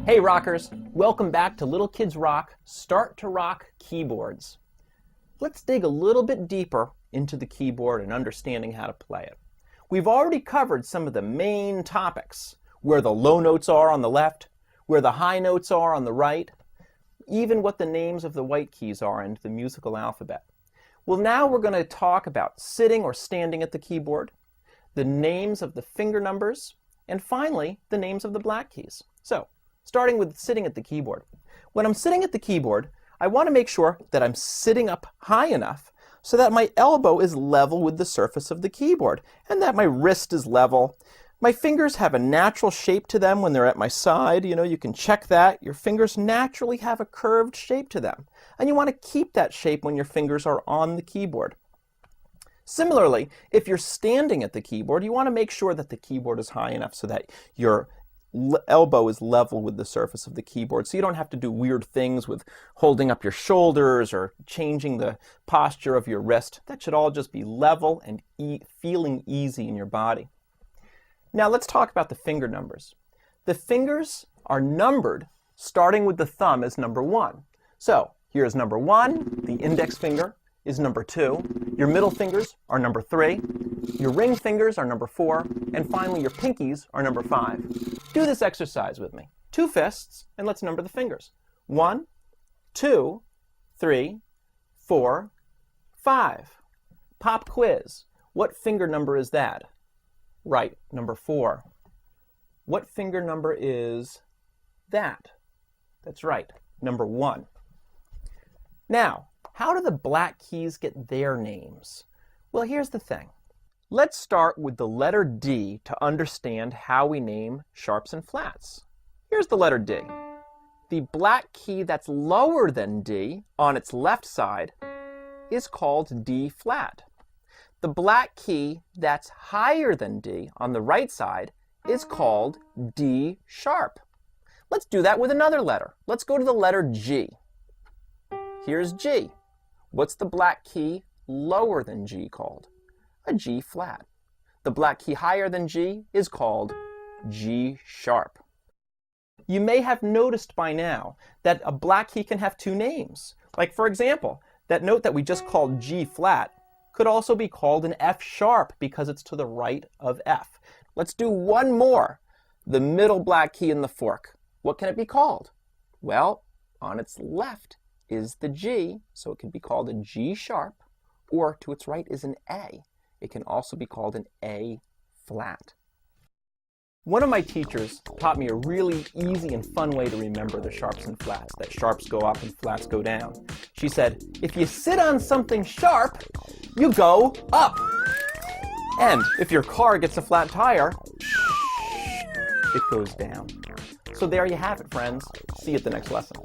Hey rockers, welcome back to Little Kids Rock Start to Rock Keyboards. Let's dig a little bit deeper into the keyboard and understanding how to play it. We've already covered some of the main topics, where the low notes are on the left, where the high notes are on the right, even what the names of the white keys are in the musical alphabet. Well, now we're going to talk about sitting or standing at the keyboard, the names of the finger numbers, and finally, the names of the black keys. So, starting with sitting at the keyboard. When I'm sitting at the keyboard, I want to make sure that I'm sitting up high enough so that my elbow is level with the surface of the keyboard and that my wrist is level. My fingers have a natural shape to them when they're at my side. You can check that. Your fingers naturally have a curved shape to them. And you want to keep that shape when your fingers are on the keyboard. Similarly, if you're standing at the keyboard, you want to make sure that the keyboard is high enough so that your elbow is level with the surface of the keyboard, so you don't have to do weird things with holding up your shoulders or changing the posture of your wrist. That should all just be level and feeling easy in your body. Now let's talk about the finger numbers. The fingers are numbered starting with the thumb as number 1. So here's number 1, the index finger is number 2, your middle fingers are number 3, your ring fingers are number 4, and finally your pinkies are number 5. Do this exercise with me. 2 fists, and let's number the fingers. 1, 2, 3, 4, 5. Pop quiz. What finger number is that? Right, number 4. What finger number is that? That's right, number 1. Now, how do the black keys get their names? Well, here's the thing. Let's start with the letter D to understand how we name sharps and flats. Here's the letter D. The black key that's lower than D on its left side is called D flat. The black key that's higher than D on the right side is called D sharp. Let's do that with another letter. Let's go to the letter G. Here's G. What's the black key lower than G called? A G flat. The black key higher than G is called G sharp. You may have noticed by now that a black key can have 2 names. Like, for example, that note that we just called G flat could also be called an F sharp because it's to the right of F. Let's do one more. The middle black key in the fork. What can it be called? Well, on its left is the G, so it can be called a G sharp, or to its right is an A. It can also be called an A flat. One of my teachers taught me a really easy and fun way to remember the sharps and flats, that sharps go up and flats go down. She said, if you sit on something sharp, you go up. And if your car gets a flat tire, it goes down. So there you have it, friends. See you at the next lesson.